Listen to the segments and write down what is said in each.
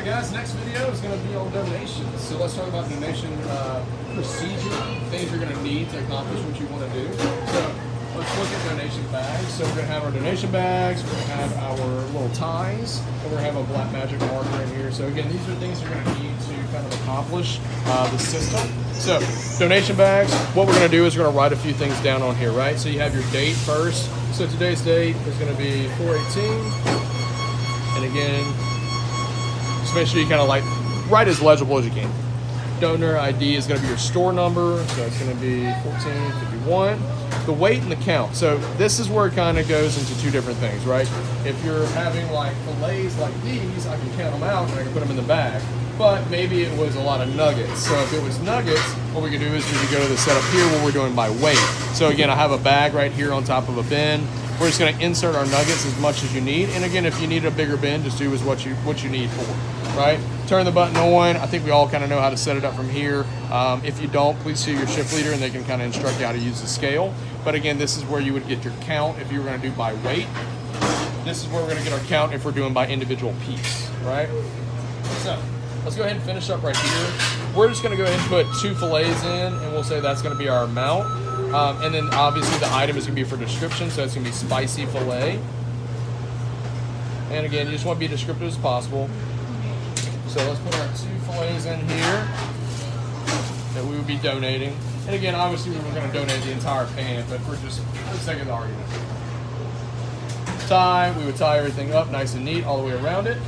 right, guys, next video is going to be on donations. So let's talk about donation procedure, things you're going to need to accomplish what you want to do. So let's look at donation bags. So we're going to have our donation bags, we're going to have our little ties, and we're going to have a black magic marker in here. So again, these are things you're going to need to kind of accomplish the system. So donation bags, what we're going to do is we're going to write a few things down on here, right? So you have your date first. So today's date is going to be 4/18. And again, just make sure you kind of like write as legible as you can. Donor ID is going to be your store number, so it's going to be 1451. The weight and the count. So this is where it kind of goes into two different things, right? If you're having like fillets like these, I can count them out and I can put them in the bag. But maybe it was a lot of nuggets. So if it was nuggets, what we can do is we can go to the setup here where we're doing by weight. So again, I have a bag right here on top of a bin. We're just going to insert our nuggets as much as you need. And again, if you need a bigger bin, just do what you need for, right? Turn the button on. I think we all kind of know how to set it up from here. If you don't, please see your shift leader and they can kind of instruct you how to use the scale. But again, this is where you would get your count if you were going to do by weight. This is where we're going to get our count if we're doing by individual piece, right? So let's go ahead and finish up right here. We're just going to go ahead and put 2 fillets in, and we'll say that's going to be our amount. And then obviously the item is going to be for description, so it's going to be spicy fillet. And again, you just want to be descriptive as possible. So let's put our 2 fillets in here that we would be donating. And again, obviously we were going to donate the entire pan, but for the sake of the argument. We would tie everything up nice and neat all the way around it.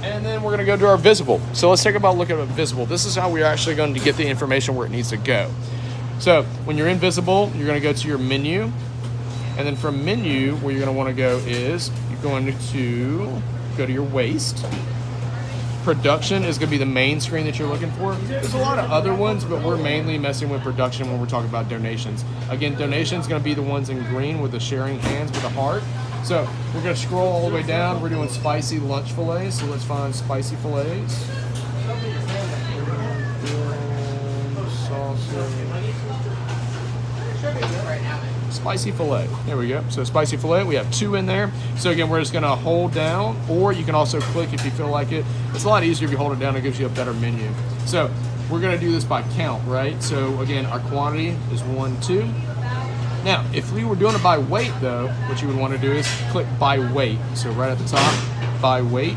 And then we're going to go to our visible. So let's take a look at visible. This is how we're actually going to get the information where it needs to go. So when you're in visible, you're going to go to your menu. And then from menu, where you're going to want to go is you're going to go to your waste. Production is going to be the main screen that you're looking for. There's a lot of other ones, but we're mainly messing with production when we're talking about donations. Again, donations going to be the ones in green with the sharing hands with the heart. So we're going to scroll all the way down. We're doing spicy lunch fillets. So let's find spicy fillets. Spicy fillet. There we go. So spicy fillet, we have 2 in there. So again, we're just going to hold down, or you can also click if you feel like it. It's a lot easier if you hold it down. It gives you a better menu. So we're going to do this by count, right? So again, our quantity is 1, 2. Now, if we were doing it by weight, though, what you would want to do is click by weight. So right at the top, by weight,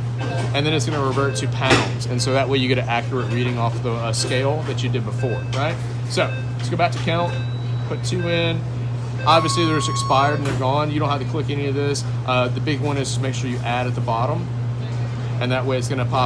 and then it's going to revert to pounds. And so that way you get an accurate reading off the scale that you did before, right? So let's go back to count, put 2 in. Obviously, they're just expired and they're gone. You don't have to click any of this. The big one is to make sure you add at the bottom, and that way it's going to pop